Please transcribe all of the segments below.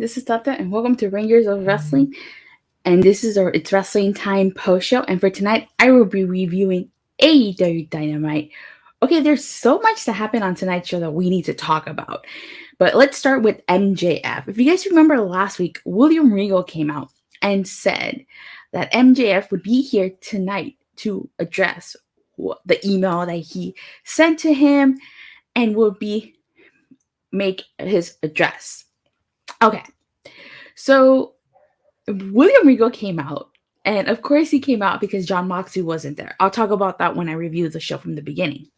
This is Tata, and welcome to Rangers of Wrestling. And this is our It's Wrestling Time post show. And for tonight, I will be reviewing AEW Dynamite. Okay, there's so much to happen on tonight's show that we need to talk about. But let's start with MJF. If you guys remember last week, William Regal came out and said that MJF would be here tonight to address the email that he sent to him and would make his address. Okay, so William Regal came out, and of course he came out because Jon Moxley wasn't there. I'll talk about that when I review the show from the beginning.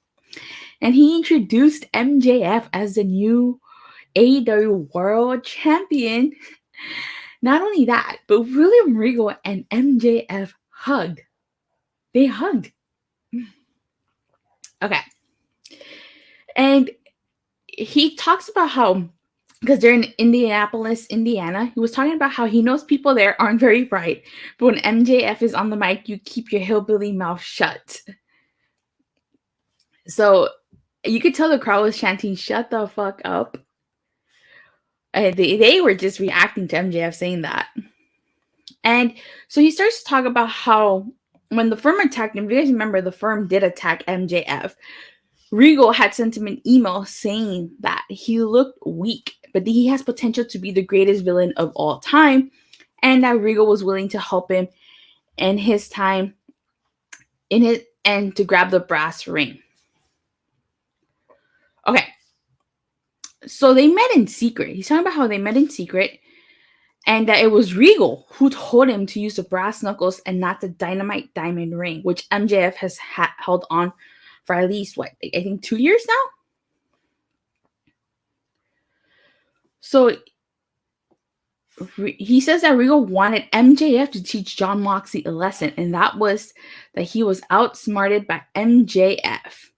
And he introduced MJF as the new AEW World Champion. Not only that, but William Regal and MJF hugged. They hugged. Okay. And he talks about how, because they're in Indianapolis, Indiana, he was talking about how he knows people there aren't very bright, but when MJF is on the mic, you keep your hillbilly mouth shut. So you could tell the crowd was chanting, "Shut the fuck up." They were just reacting to MJF saying that. And so he starts to talk about how when the firm attacked him, if you guys remember, the firm did attack MJF. Regal had sent him an email saying that he looked weak, but he has potential to be the greatest villain of all time, and that Regal was willing to help him in his time in it and to grab the brass ring. Okay, so they met in secret. He's talking about how they met in secret, and that it was Regal who told him to use the brass knuckles and not the dynamite diamond ring, which MJF has held on for at least, I think 2 years now? So he says that Regal wanted MJF to teach Jon Moxley a lesson, and that was that he was outsmarted by MJF.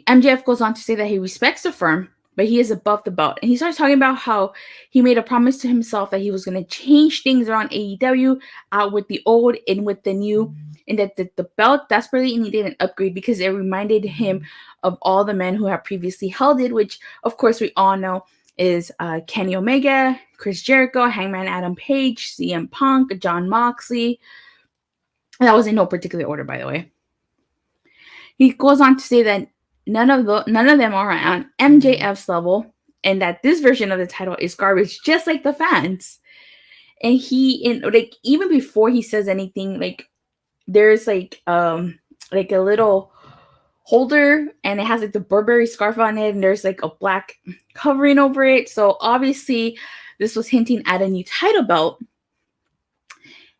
MJF goes on to say that he respects the firm, but he is above the belt. And he starts talking about how he made a promise to himself that he was going to change things around AEW, out with the old, in with the new, and that the belt desperately needed an upgrade because it reminded him of all the men who have previously held it, which, of course, we all know is Kenny Omega, Chris Jericho, Hangman Adam Page, CM Punk, Jon Moxley. That was in no particular order, by the way. He goes on to say that none of them are on MJF's level, and that this version of the title is garbage, just like the fans. And even before he says anything, there's a little holder, and it has the Burberry scarf on it, and there's a black covering over it. So obviously this was hinting at a new title belt.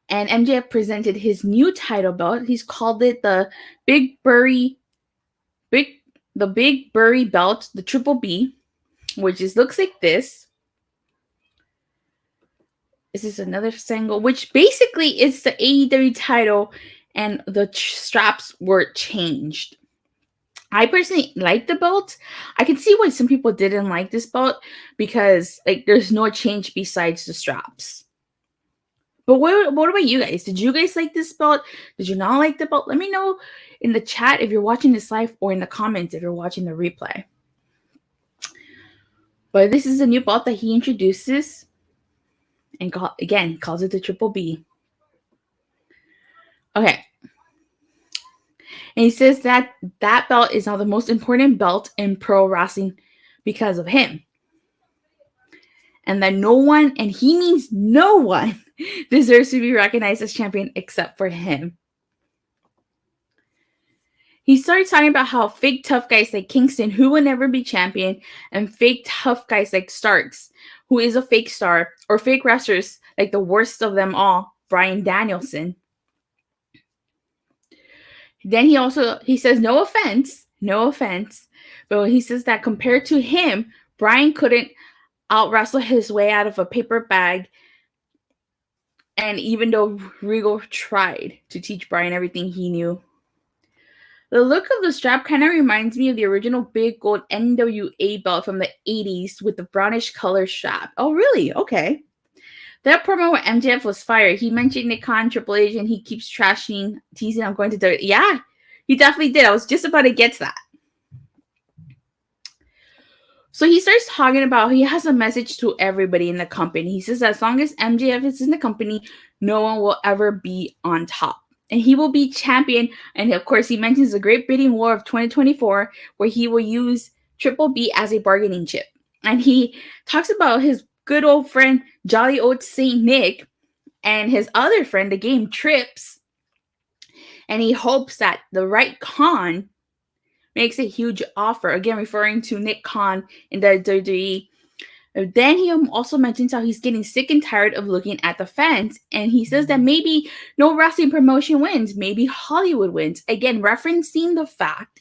And MJF presented his new title belt. He's called it the Big Burry belt, the Triple B, which looks like this. This is another single, which basically is the AEW title, and the straps were changed. I personally like the belt. I can see why some people didn't like this belt, because there's no change besides the straps. But what about you guys? Did you guys like this belt? Did you not like the belt? Let me know in the chat if you're watching this live, or in the comments if you're watching the replay. But this is a new belt that he introduces, and calls it the Triple B. Okay. And he says that belt is now the most important belt in pro wrestling because of him. And that no one, and he means no one, deserves to be recognized as champion except for him. He started talking about how fake tough guys like Kingston, who will never be champion, and fake tough guys like Starks, who is a fake star, or fake wrestlers like the worst of them all, Bryan Danielson. Then he says, no offense, but he says that compared to him, Bryan couldn't out-wrestle his way out of a paper bag. And even though Regal tried to teach Bryan everything he knew. The look of the strap kind of reminds me of the original big gold NWA belt from the 80s with the brownish color strap. Oh, really? Okay. That promo with MJF was fire. He mentioned Nick Khan, Triple H, and he keeps teasing, I'm going to do it. Yeah, he definitely did. I was just about to get to that. So he starts talking about, he has a message to everybody in the company. He says, as long as MJF is in the company, no one will ever be on top. And he will be champion. And of course, he mentions the Great Bidding War of 2024, where he will use Triple B as a bargaining chip. And he talks about his good old friend, Jolly Old Saint Nick, and his other friend, the game Trips. And he hopes that the right Khan makes a huge offer, again referring to Nick Khan in the WWE. Then he also mentions how he's getting sick and tired of looking at the fans, and he says that maybe no wrestling promotion wins, maybe Hollywood wins, again referencing the fact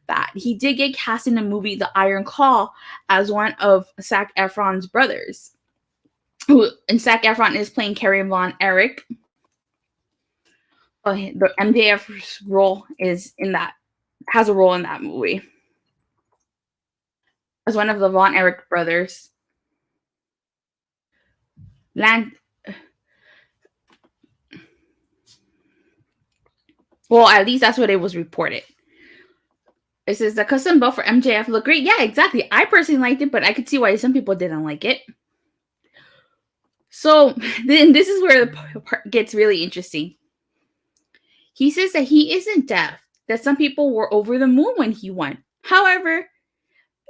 that he did get cast in the movie The Iron Claw as one of Zac Efron's brothers, and Zac Efron is playing Kerry Von Erich. The MJF's role is in that, has a role in that movie as one of the Von Erich brothers. Well, at least that's what it was reported. It says the custom belt for MJF looked great. Yeah, exactly. I personally liked it, but I could see why some people didn't like it. So then this is where the part gets really interesting. He says that he isn't deaf, that some people were over the moon when he won. However,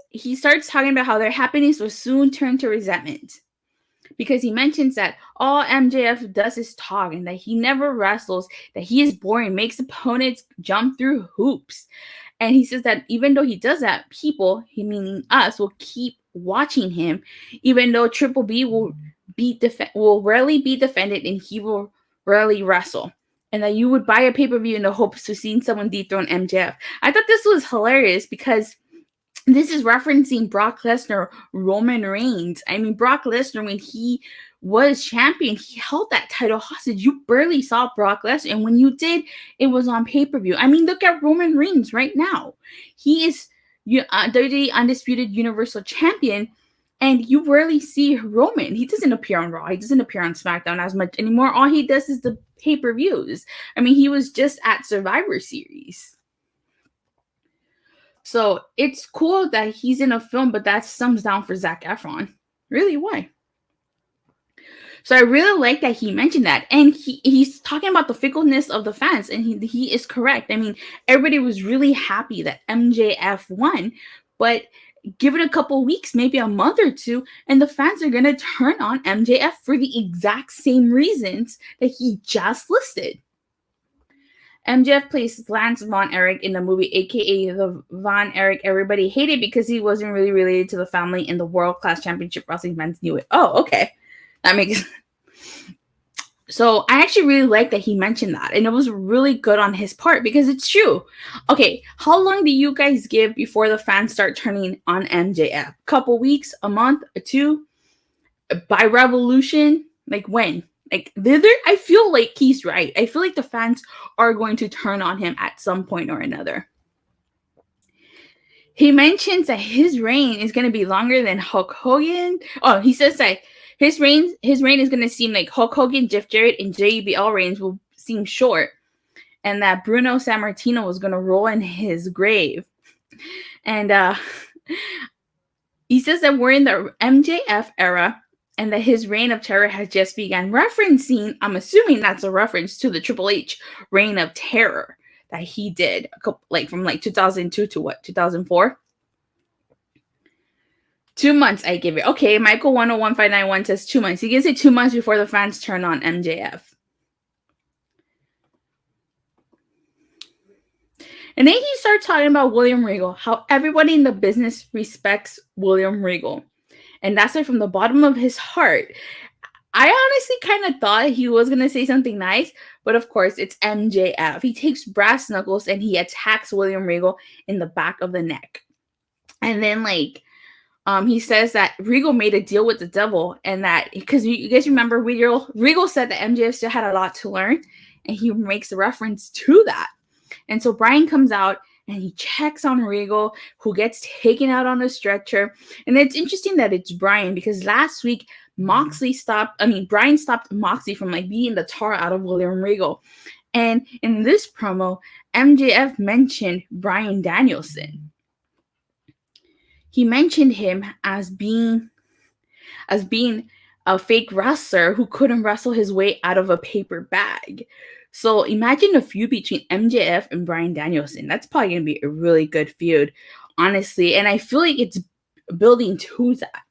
he starts talking about how their happiness will soon turn to resentment, because he mentions that all MJF does is talk and that he never wrestles, that he is boring, makes opponents jump through hoops. And he says that even though he does that, people, he meaning us, will keep watching him, even though Triple B will rarely be defended and he will rarely wrestle. And that you would buy a pay-per-view in the hopes to see someone dethrone MJF. I thought this was hilarious because this is referencing Brock Lesnar, Roman Reigns. I mean, Brock Lesnar, when he was champion, he held that title hostage. You barely saw Brock Lesnar. And when you did, it was on pay-per-view. I mean, look at Roman Reigns right now. He is WWE Undisputed Universal Champion, and you rarely see Roman. He doesn't appear on Raw. He doesn't appear on SmackDown as much anymore. All he does is the pay-per-views. I mean, he was just at Survivor Series. So it's cool that he's in a film, but that's thumbs down for Zac Efron. Really, why? So I really like that he mentioned that. And he's talking about the fickleness of the fans, and he is correct. I mean, everybody was really happy that MJF won, but give it a couple weeks, maybe a month or two, and the fans are going to turn on MJF for the exact same reasons that he just listed. MJF plays Lance Von Erich in the movie, aka the Von Erich everybody hated because he wasn't really related to the family, and the World Class Championship Wrestling fans knew it. Oh, okay. That makes sense. So I actually really like that he mentioned that, and it was really good on his part because it's true. Okay, how long do you guys give before the fans start turning on MJF? Couple weeks, a month, or two? By Revolution? Like when? Like I feel like he's right. I feel like the fans are going to turn on him at some point or another. He mentions that his reign is going to be longer than Hulk Hogan. Oh, he says that his reign is going to seem like Hulk Hogan, Jeff Jarrett, and JBL reigns will seem short, and that Bruno Sammartino was going to roll in his grave. And he says that we're in the MJF era, and that his reign of terror has just begun, referencing, I'm assuming that's a reference to the Triple H reign of terror that he did from 2002 to 2004? 2 months, I give it. Okay, Michael 101591 says 2 months. He gives it 2 months before the fans turn on MJF. And then he starts talking about William Regal, how everybody in the business respects William Regal. And that's like from the bottom of his heart. I honestly kind of thought he was going to say something nice, but of course it's MJF. He takes brass knuckles and he attacks William Regal in the back of the neck. And then he says that Regal made a deal with the devil, and that because you guys remember Regal said that MJF still had a lot to learn, and he makes a reference to that. And so Bryan comes out and he checks on Regal, who gets taken out on a stretcher. And it's interesting that it's Bryan, because last week Bryan stopped Moxley from beating the tar out of William Regal. And in this promo, MJF mentioned Bryan Danielson. he mentioned him as being a fake wrestler who couldn't wrestle his way out of a paper bag. So imagine a feud between MJF and Bryan Danielson. That's probably going to be a really good feud, honestly. And I feel like it's building to that.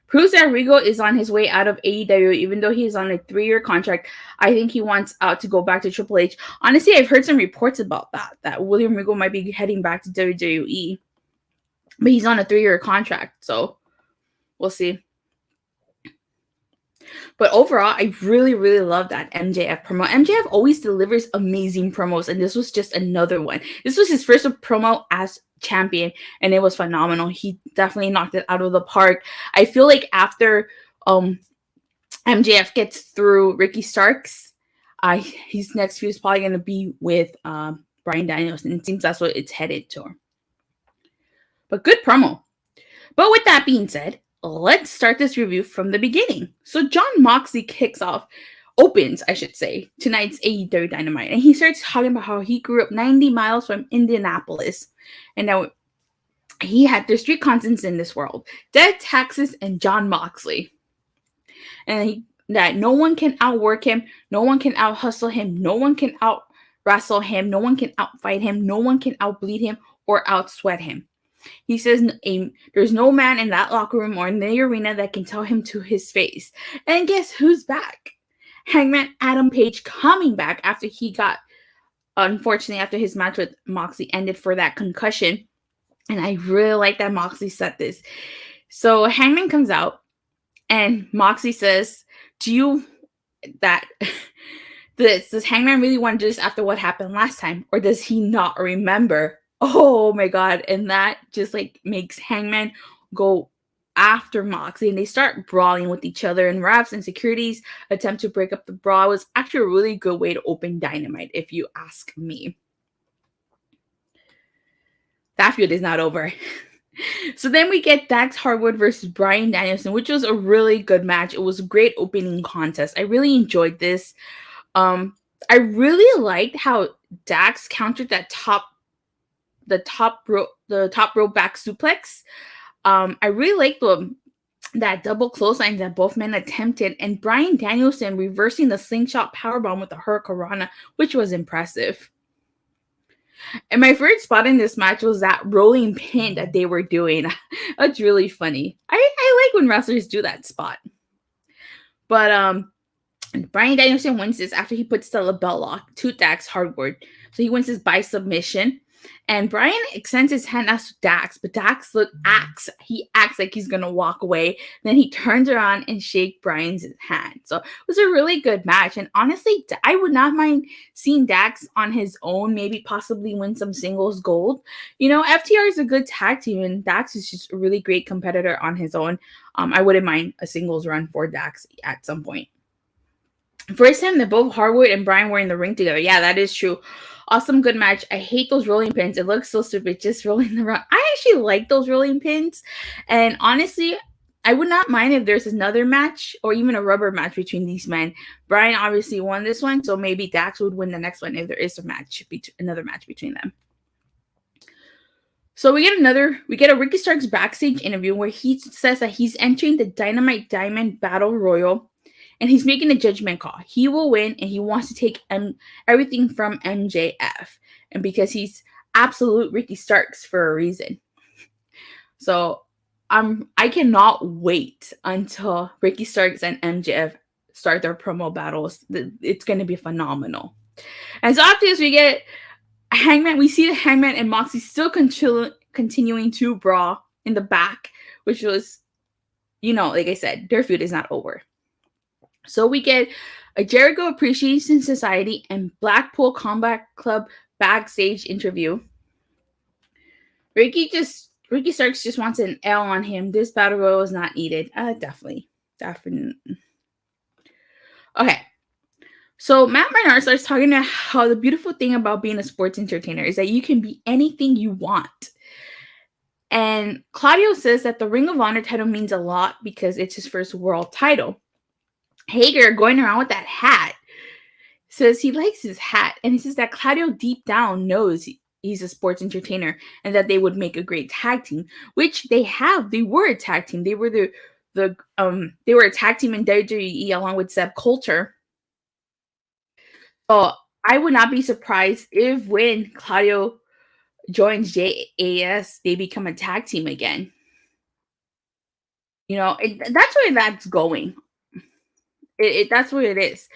Proves that Rigo is on his way out of AEW, even though he's on a 3-year contract. I think he wants out to go back to Triple H. Honestly, I've heard some reports about that William Regal might be heading back to WWE. But he's on a 3-year contract, so we'll see. But overall, I really, really love that MJF promo. MJF always delivers amazing promos, and this was just another one. This was his first promo as champion, and it was phenomenal. He definitely knocked it out of the park. I feel like after MJF gets through Ricky Starks, his next feud is probably going to be with Bryan Danielson. It seems that's what it's headed to. But good promo. But with that being said, let's start this review from the beginning. So Jon Moxley opens tonight's AEW Dynamite. And he starts talking about how he grew up 90 miles from Indianapolis. And now there's 3 constants in this world: death, taxes, and Jon Moxley. And that no one can outwork him, no one can out-hustle him, no one can out-wrestle him, no one can out-fight him, no one can out-bleed him or out-sweat him. He says there's no man in that locker room or in the arena that can tell him to his face. And guess who's back? Hangman Adam Page coming back after after his match with Moxley ended for that concussion. And I really like that Moxley said this. So Hangman comes out and Moxley says, does Hangman really want to do this after what happened last time? Or does he not remember? Oh my God. And that just makes Hangman go after Moxley, and they start brawling with each other, and refs and securities attempt to break up the brawl. It was actually a really good way to open Dynamite, if you ask me. That feud is not over. So then we get Dax Harwood versus Bryan Danielson, which was a really good match. It was a great opening contest. I really enjoyed this. I really liked how Dax countered the top rope back suplex. I really liked that double clothesline that both men attempted, and Bryan Danielson reversing the slingshot powerbomb with the Hurricanrana, which was impressive. And my favorite spot in this match was that rolling pin that they were doing. That's really funny. I like when wrestlers do that spot. But Bryan Danielson wins this after he puts the label lock to Dax Harwood. So he wins this by submission. And Bryan extends his hand out to Dax, but Dax acts like he's going to walk away. Then he turns around and shakes Bryan's hand. So it was a really good match. And honestly, I would not mind seeing Dax on his own, maybe possibly win some singles gold. FTR is a good tag team, and Dax is just a really great competitor on his own. I wouldn't mind a singles run for Dax at some point. First time that both Harwood and Bryan were in the ring together. Yeah, that is true. Awesome, good match. I hate those rolling pins. It looks so stupid, just rolling around. I actually like those rolling pins. And honestly, I would not mind if there's another match or even a rubber match between these men. Bryan obviously won this one, so maybe Dax would win the next one if there is another match between them. So we get a Ricky Starks backstage interview where he says that he's entering the Dynamite Diamond Battle Royal. And he's making a judgment call. He will win, and he wants to take everything from MJF. And because he's absolute Ricky Starks for a reason. So I cannot wait until Ricky Starks and MJF start their promo battles. It's going to be phenomenal. And so after this, we get Hangman. We see the Hangman and Moxley still continuing to brawl in the back, which was, like I said, their feud is not over. So we get a Jericho Appreciation Society and Blackpool Combat Club backstage interview. Ricky Starks just wants an L on him. This battle royal is not needed. Definitely. Okay. So Matt Menard starts talking about how the beautiful thing about being a sports entertainer is that you can be anything you want. And Claudio says that the Ring of Honor title means a lot because it's his first world title. Hayter, going around with that hat, says he likes his hat, and he says that Claudio deep down knows he's a sports entertainer and that they would make a great tag team, which they have. They were a tag team. They were they were a tag team in WWE along with Zeb Coulter. So I would not be surprised if when Claudio joins JAS, they become a tag team again. That's where that's going. That's where it is.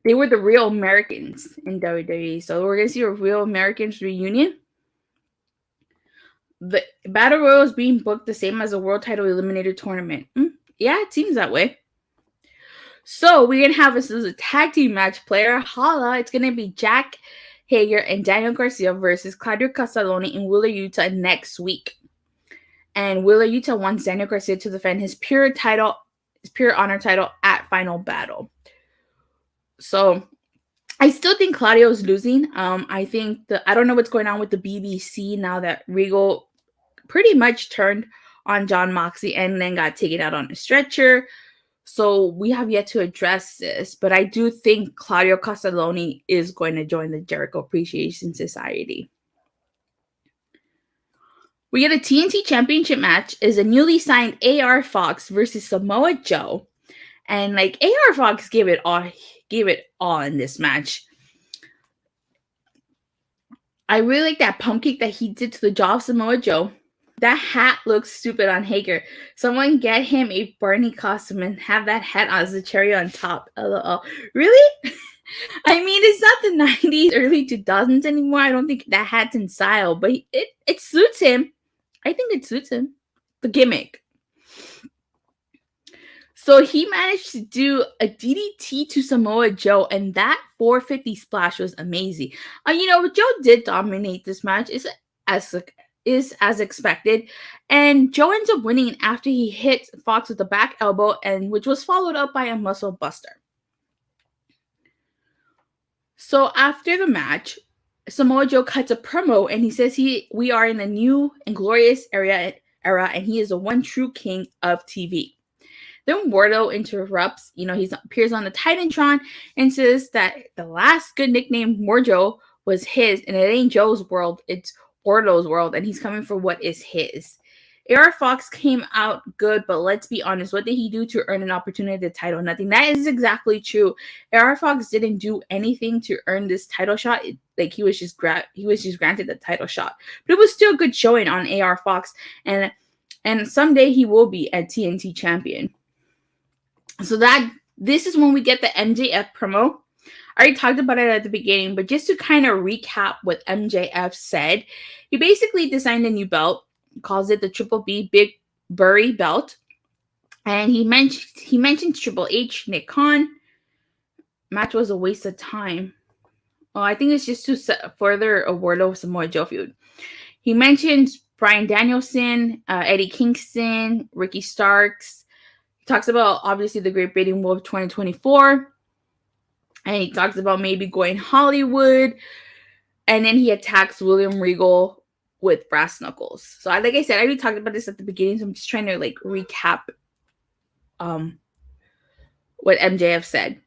They were the real Americans in WWE, so we're gonna see a real Americans reunion. The Battle Royal is being booked the same as a World Title Eliminator Tournament. Yeah, it seems that way. So we're gonna have this as a tag team match. Player holla! It's gonna be Jack Hager and Daniel Garcia versus Claudio Castelloni and Willow Utah next week. And Willow Utah wants Daniel Garcia to defend his pure honor title at Final Battle. So I still think Claudio is losing. I think I don't know what's going on with the BBC now that Regal pretty much turned on Jon Moxley and then got taken out on a stretcher. So we have yet to address this, but I do think Claudio Castelloni is going to join the Jericho Appreciation Society. We get a TNT Championship match. Is a newly signed AR Fox versus Samoa Joe, and AR Fox gave it all in this match. I really like that pump kick that he did to the jaw of Samoa Joe. That hat looks stupid on Hager. Someone get him a Barney costume and have that hat as the cherry on top. LOL. Really? I mean, it's not the 90s, early 2000s anymore. I don't think that hat's in style, but it suits him. I think it suits him. The gimmick. So he managed to do a DDT to Samoa Joe, and that 450 splash was amazing. Joe did dominate this match. Is as expected, and Joe ends up winning after he hit Fox with the back elbow, and which was followed up by a muscle buster. So after the match, Samoa Joe cuts a promo, and he says we are in a new and glorious era, and he is the one true king of TV. Then Wardlow interrupts. He appears on the Titantron and says that the last good nickname Mojo was his, and it ain't Joe's world, it's Wardlow's world, and he's coming for what is his. AR Fox came out good, but let's be honest, what did he do to earn an opportunity at the title? Nothing. That is exactly true. AR Fox didn't do anything to earn this title shot. He was just granted the title shot, but it was still a good showing on AR Fox, and someday he will be a TNT champion. So this is when we get the MJF promo. I already talked about it at the beginning, but just to kind of recap what MJF said, he basically designed a new belt, calls it the Triple B Big Burry belt, and he mentioned Triple H, Nick Khan. Match was a waste of time. Oh, I think it's just to further a Wardlow Samoa Joe feud. He mentions Bryan Danielson, Eddie Kingston, Ricky Starks. He talks about obviously the Great British War of 2024. And he talks about maybe going Hollywood. And then he attacks William Regal with brass knuckles. So like I said, I already talked about this at the beginning. So I'm just trying to recap what MJF said.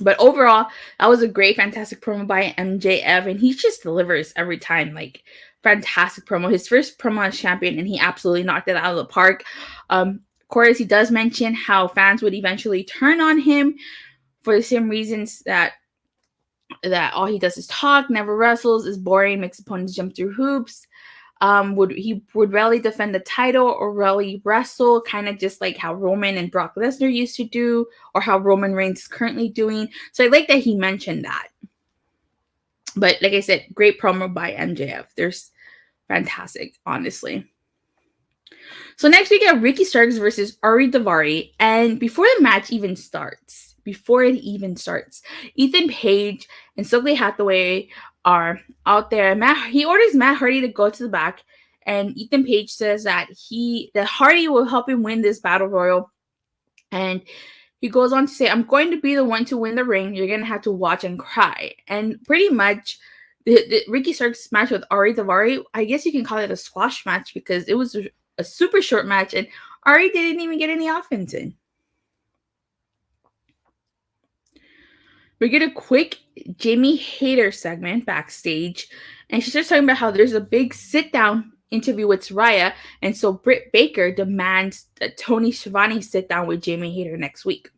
But overall, that was a great, fantastic promo by MJF. And he just delivers every time. Fantastic promo. His first promo as champion, and he absolutely knocked it out of the park. Of course, he does mention how fans would eventually turn on him for the same reasons that all he does is talk, never wrestles, is boring, makes opponents jump through hoops. He would rarely defend the title or rarely wrestle, kind of just like how Roman and Brock Lesnar used to do, or how Roman Reigns is currently doing. So I like that he mentioned that. But like I said, great promo by MJF. There's fantastic, honestly. So next we get Ricky Starks versus Ari Daviari, and before the match even starts, Ethan Page and Stokely Hathaway are out there. He orders Matt Hardy to go to the back, and Ethan Page says that Hardy will help him win this battle royal. And he goes on to say, "I'm going to be the one to win the ring. You're gonna have to watch and cry." And pretty much, the Ricky Starks match with Ari Daviari, I guess you can call it a squash match because it was a super short match, and Ari didn't even get any offense in. We get a quick Jamie Hayter segment backstage, and she starts talking about how there's a big sit-down interview with Saraya, and so Britt Baker demands that Tony Schiavone sit down with Jamie Hayter next week.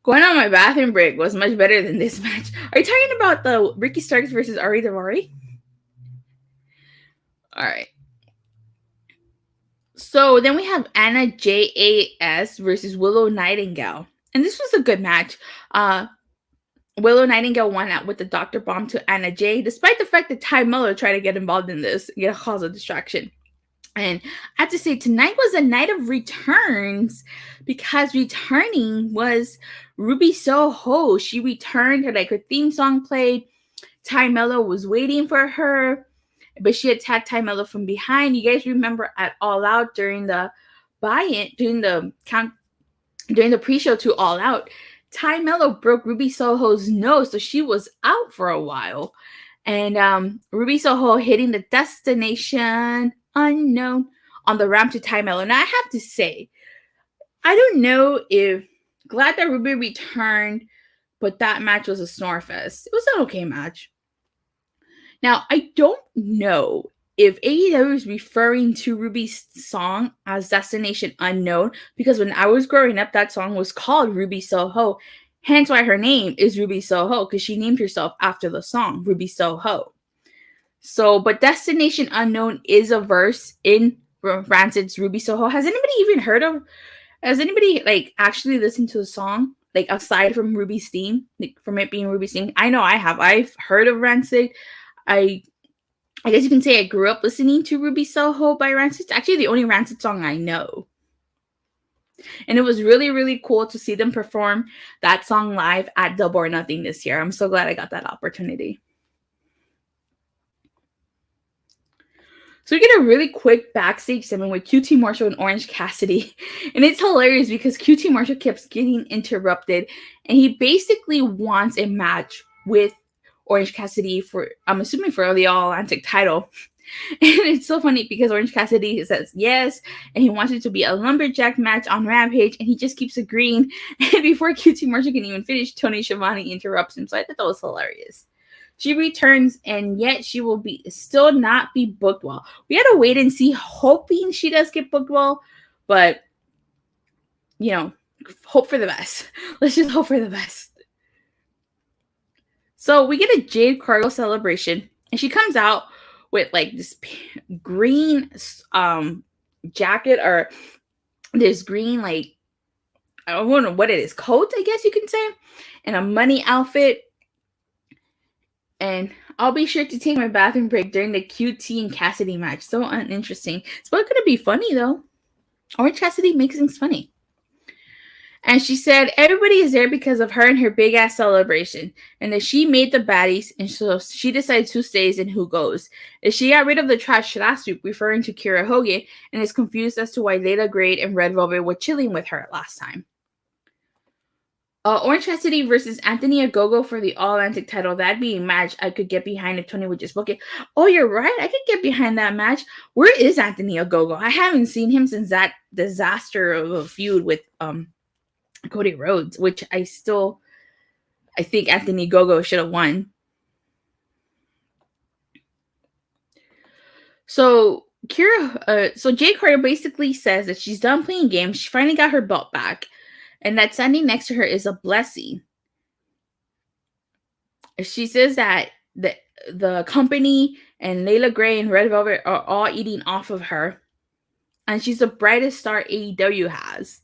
Going on my bathroom break was much better than this match. Are you talking about the Ricky Starks versus Ari Davari? All right. So then we have Anna JAS versus Willow Nightingale. And this was a good match. Willow Nightingale won out with the Dr. Bomb to Anna Jay, despite the fact that Ty Miller tried to get involved in this, cause a distraction. And I have to say, tonight was a night of returns, because returning was Ruby Soho. She returned, her theme song played. Ty Miller was waiting for her, but she attacked Ty Miller from behind. You guys remember at All Out during the buy-in, during the pre-show to All Out, Ty Miller broke Ruby Soho's nose, so she was out for a while. And Ruby Soho hitting the Destination Unknown on the ramp to Ty Miller. Now, I have to say, I don't know if glad that Ruby returned, but that match was a snore fest. It was an okay match. Now, I don't know if AEW is referring to Ruby's song as Destination Unknown, because when I was growing up, that song was called Ruby Soho. Hence why her name is Ruby Soho, because she named herself after the song, Ruby Soho. So, but Destination Unknown is a verse in Rancid's Ruby Soho. Has anybody actually listened to the song? Aside from Ruby's theme, from it being Ruby's theme? I know I have. I've heard of Rancid. I guess you can say I grew up listening to Ruby Soho by Rancid. It's actually the only Rancid song I know. And it was really, really cool to see them perform that song live at Double or Nothing this year. I'm so glad I got that opportunity. So we get a really quick backstage segment with QT Marshall and Orange Cassidy. And it's hilarious because QT Marshall keeps getting interrupted. And he basically wants a match with Orange Cassidy for, I'm assuming, for the All Atlantic title. And it's so funny because Orange Cassidy says yes, and he wants it to be a lumberjack match on Rampage, and he just keeps agreeing. And before QT Marshall can even finish, Tony Schiavone interrupts him. So I thought that was hilarious. She returns, and yet she will still not be booked well. We had to wait and see, hoping she does get booked well, but hope for the best. Let's just hope for the best. So we get a Jade Cargill celebration, and she comes out with this green jacket, or this green I don't know what it is, coat, I guess you can say, and a money outfit. And I'll be sure to take my bathroom break during the QT and Cassidy match. So uninteresting. It's probably going to be funny though. Orange Cassidy makes things funny. And she said everybody is there because of her and her big ass celebration. And that she made the baddies, and so she decides who stays and who goes. And she got rid of the trash last week, referring to Kiera Hogan, and is confused as to why Layla Grade and Red Velvet were chilling with her last time. Orange Cassidy versus Anthony Ogogo for the All Atlantic title. That'd be a match I could get behind if Tony would just book it. Oh, you're right. I could get behind that match. Where is Anthony Ogogo? I haven't seen him since that disaster of a feud with Cody Rhodes, which I think Anthony Ogogo should have won. So Jade Cargill basically says that she's done playing games. She finally got her belt back. And that standing next to her is a blessing. She says that the company and Layla Gray and Red Velvet are all eating off of her. And she's the brightest star AEW has.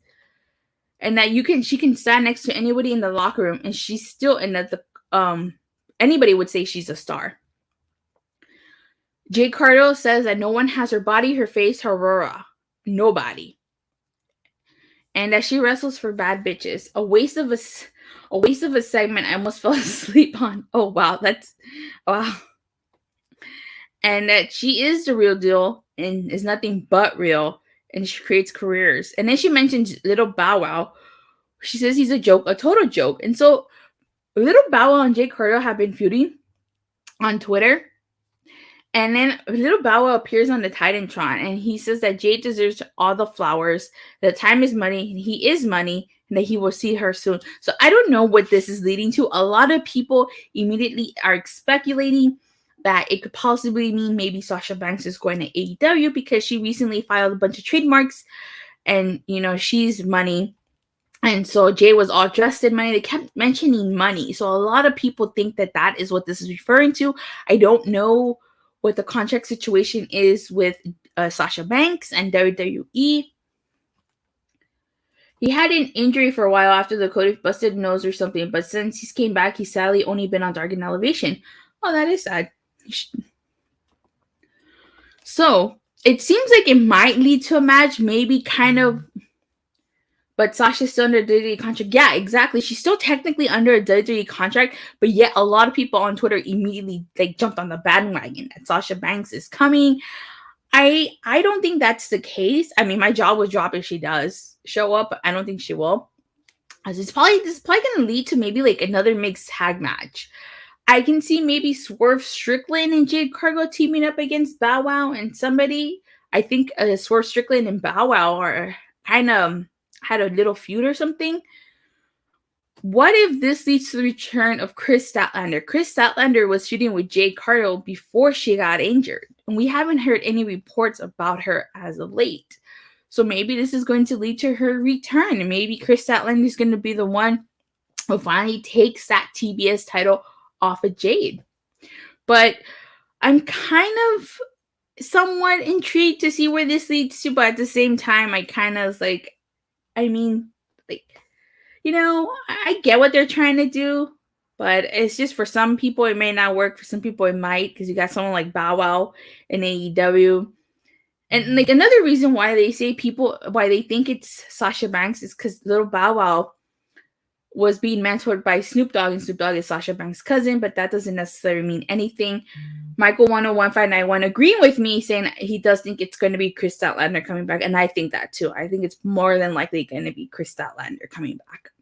And that she can stand next to anybody in the locker room, and she's still, and that anybody would say she's a star. Jade Cargill says that no one has her body, her face, her aura. Nobody. And that she wrestles for bad bitches. A waste of a segment I almost fell asleep on. Oh wow, wow. And that she is the real deal and is nothing but real, and she creates careers. And then she mentions Little Bow Wow. She says he's a joke, a total joke. And so Little Bow Wow and Jade Cargill have been feuding on Twitter. And then Little Bow Wow appears on the Titantron, and he says that Jade deserves all the flowers, that time is money, and he is money, and that he will see her soon. So I don't know what this is leading to. A lot of people immediately are speculating that it could possibly mean maybe Sasha Banks is going to AEW because she recently filed a bunch of trademarks, and she's money. And so Jay was all dressed in money. They kept mentioning money. So a lot of people think that that is what this is referring to. I don't know what the contract situation is with Sasha Banks and WWE. He had an injury for a while after the Cody busted nose or something, but since he's came back, he's sadly only been on Dark and Elevation. Oh, that is sad. So it seems like it might lead to a match, maybe kind of. But Sasha's still under a WWE contract. Yeah, exactly. She's still technically under a WWE contract, but yet a lot of people on Twitter immediately jumped on the bandwagon that Sasha Banks is coming. I don't think that's the case. I mean, my jaw would drop if she does show up, but I don't think she will. As this is probably going to lead to maybe another mixed tag match. I can see maybe Swerve Strickland and Jade Cargill teaming up against Bow Wow and somebody. I think Swerve Strickland and Bow Wow are kind of had a little feud or something. What if this leads to the return of Chris Statlander? Chris Statlander was shooting with Jade Cargill before she got injured, and we haven't heard any reports about her as of late. So maybe this is going to lead to her return. Maybe Chris Statlander is going to be the one who finally takes that TBS title off of Jade. But I'm kind of somewhat intrigued to see where this leads to, but at the same time, I kind of I get what they're trying to do, but it's just for some people it may not work. For some people it might, because you got someone like Bow Wow in AEW. And another reason why they think it's Sasha Banks is because little Bow Wow was being mentored by Snoop Dogg, and Snoop Dogg is Sasha Banks' cousin, but that doesn't necessarily mean anything. Michael 101591 agreeing with me, saying he does think it's going to be Chris Statlander coming back, and I think that too. I think it's more than likely going to be Chris Statlander coming back.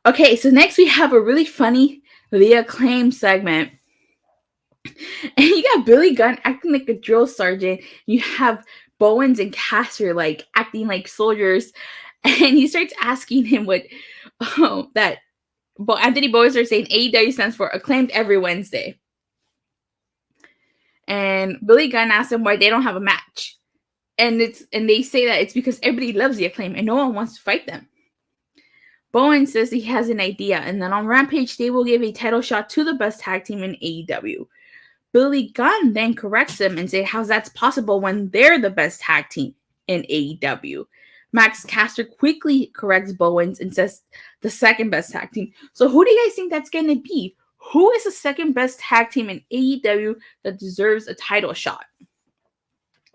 Okay, so next we have a really funny The Acclaimed segment. And you got Billy Gunn acting like a drill sergeant. You have Bowens and Caster acting like soldiers. And he starts asking him but Anthony Bowens are saying AEW stands for Acclaimed Every Wednesday. And Billy Gunn asks him why they don't have a match. And they say that it's because everybody loves the Acclaim and no one wants to fight them. Bowen says he has an idea, and then on Rampage they will give a title shot to the best tag team in AEW. Billy Gunn then corrects him and says how's that possible when they're the best tag team in AEW. Max Caster quickly corrects Bowens and says the second best tag team. So who do you guys think that's going to be? Who is the second best tag team in AEW that deserves a title shot?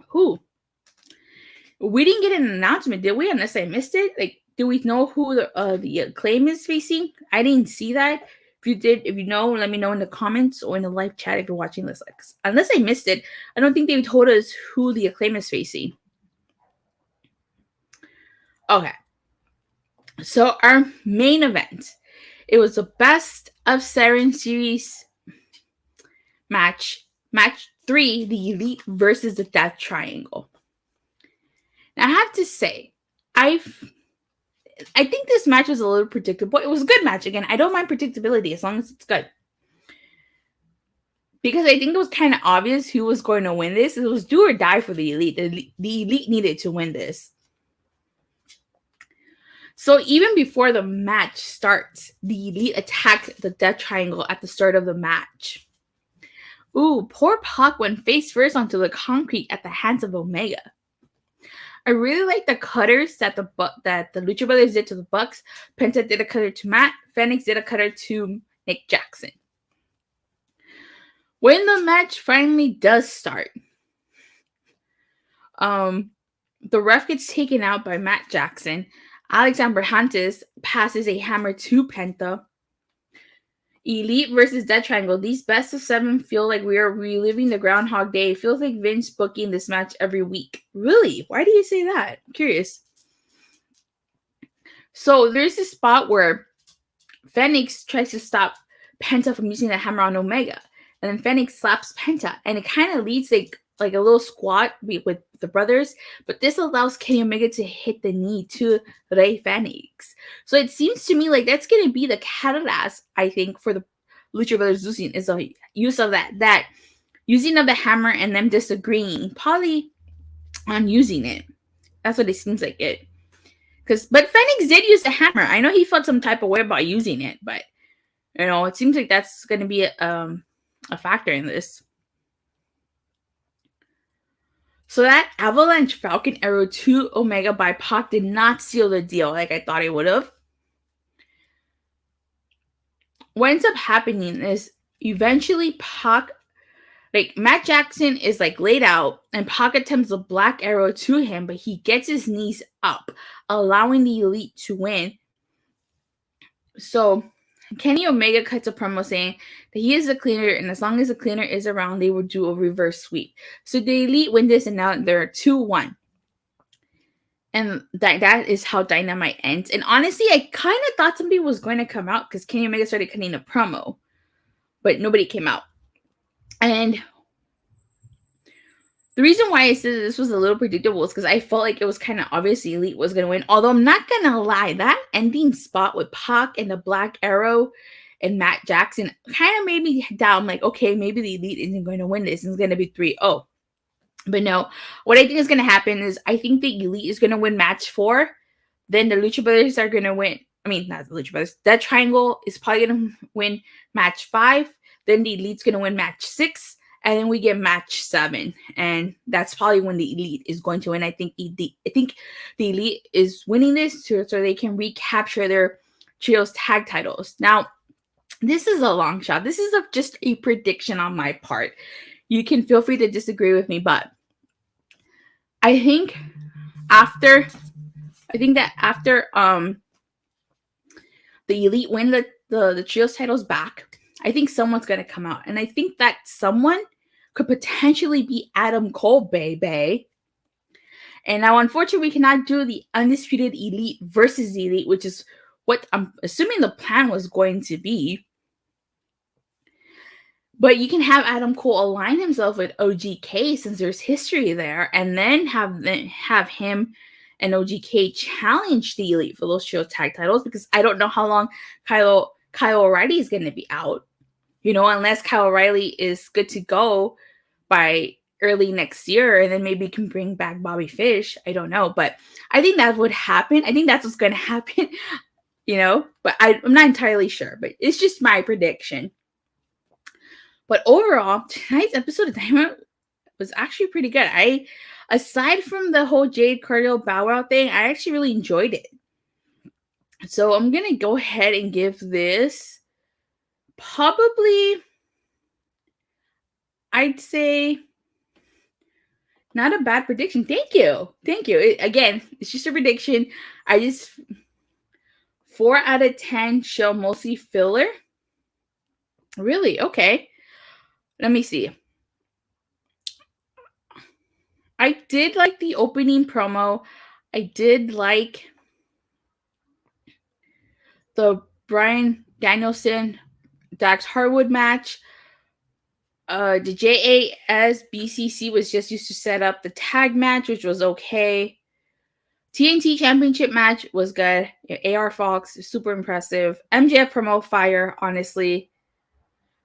Who? We didn't get an announcement, did we? Unless I missed it. Do we know who the Acclaim is facing? I didn't see that. If you know, let me know in the comments or in the live chat if you're watching this. Unless I missed it, I don't think they told us who the Acclaim is facing. Okay. So our main event. It was the best of 7 series match. Match 3, the Elite versus the Death Triangle. Now I have to say, I think this match was a little predictable. It was a good match. Again, I don't mind predictability as long as it's good. Because I think it was kind of obvious who was going to win this. It was do or die for the Elite. The Elite needed to win this. So even before the match starts, the Elite attacked the Death Triangle at the start of the match. Ooh, poor Pac went face first onto the concrete at the hands of Omega. I really like the cutters that the Lucha Brothers did to the Bucks. Penta did a cutter to Matt. Phoenix did a cutter to Nick Jackson. When the match finally does start, the ref gets taken out by Matt Jackson. Alex Abrahantes passes a hammer to Penta. Elite versus Death Triangle. These best of 7 feel like we are reliving the Groundhog Day. It feels like Vince booking this match every week. Really? Why do you say that? I'm curious. So there's this spot where Phoenix tries to stop Penta from using the hammer on Omega. And then Phoenix slaps Penta. And it kind of leads like a little squat with the brothers, but this allows Kenny Omega to hit the knee to Rey Fenix. So it seems to me like that's going to be the catalyst, I think, for the Lucha Brothers losing, is a use of that using of the hammer and them disagreeing, probably on using it. That's what it seems like it. But Fenix did use the hammer. I know he felt some type of way about using it, but it seems like that's going to be a factor in this. So that Avalanche Falcon Arrow to Omega by Pac did not seal the deal like I thought it would have. What ends up happening is eventually Pac, like Matt Jackson is like laid out and Pac attempts a black arrow to him, but he gets his knees up, allowing the Elite to win. So Kenny Omega cuts a promo saying that he is the cleaner, and as long as the cleaner is around, they will do a reverse sweep. So the Elite win this, and now they're 2-1. And that is how Dynamite ends. And honestly, I kind of thought somebody was going to come out because Kenny Omega started cutting a promo, but nobody came out. And the reason why I said this was a little predictable is because I felt like it was kind of obvious the Elite was going to win. Although I'm not going to lie, that ending spot with Pac and the Black Arrow and Matt Jackson kind of made me doubt. I'm like, okay, maybe the Elite isn't going to win this. It's going to be 3-0. But no, what I think is going to happen is I think the Elite is going to win match 4. Then the Lucha Brothers are going to win. I mean, not the Lucha Brothers. That triangle is probably going to win match 5. Then the Elite's going to win match 6. And then we get match 7. And that's probably when the Elite is going to win. I think the Elite is winning this so they can recapture their trios tag titles. Now, this is a long shot. This is just a prediction on my part. You can feel free to disagree with me, but I think after the Elite win the trios titles back, I think someone's going to come out. And I think that someone could potentially be Adam Cole, baby. And now, unfortunately, we cannot do the Undisputed Elite versus the Elite, which is what I'm assuming the plan was going to be. But you can have Adam Cole align himself with OGK since there's history there, and then have him and OGK challenge the Elite for those trios tag titles, because I don't know how long Kyle O'Reilly is going to be out. Unless Kyle O'Reilly is good to go by early next year, and then maybe can bring back Bobby Fish. I don't know, but I think that would happen. I think that's what's going to happen, but I'm not entirely sure, but it's just my prediction. But overall, tonight's episode of Dynamite was actually pretty good. Aside from the whole Jade Cargill Bow Wow thing, I actually really enjoyed it. So I'm going to go ahead and give this probably, I'd say, not a bad prediction. Thank you. Again, it's just a prediction. 4 out of 10 show mostly filler. Really? Okay. Let me see. I did like the opening promo. I did like the Bryan Danielson Dax Harwood match. The JAS BCC was just used to set up the tag match, which was okay. TNT Championship match was good. AR Fox, super impressive. MJF promo, fire, honestly.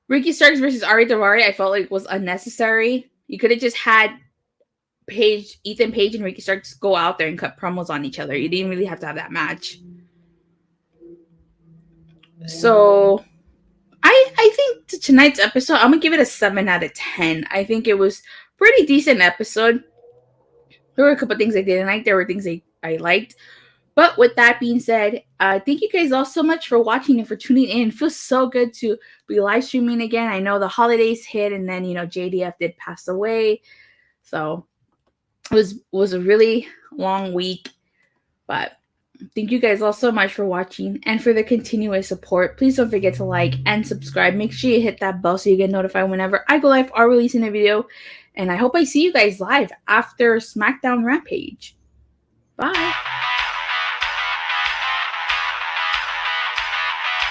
Ricky Starks versus Ari Daviari, I felt like was unnecessary. You could have just had Ethan Page and Ricky Starks go out there and cut promos on each other. You didn't really have to have that match. So I think tonight's episode, I'm going to give it a 7 out of 10. I think it was a pretty decent episode. There were a couple things I didn't like. There were things I liked. But with that being said, thank you guys all so much for watching and for tuning in. It feels so good to be live streaming again. I know the holidays hit, and then, JDF did pass away. So it was a really long week. But thank you guys all so much for watching and for the continuous support. Please don't forget to like and subscribe. Make sure you hit that bell so you get notified whenever I go live or releasing a video. And I hope I see you guys live after SmackDown Rampage. Bye.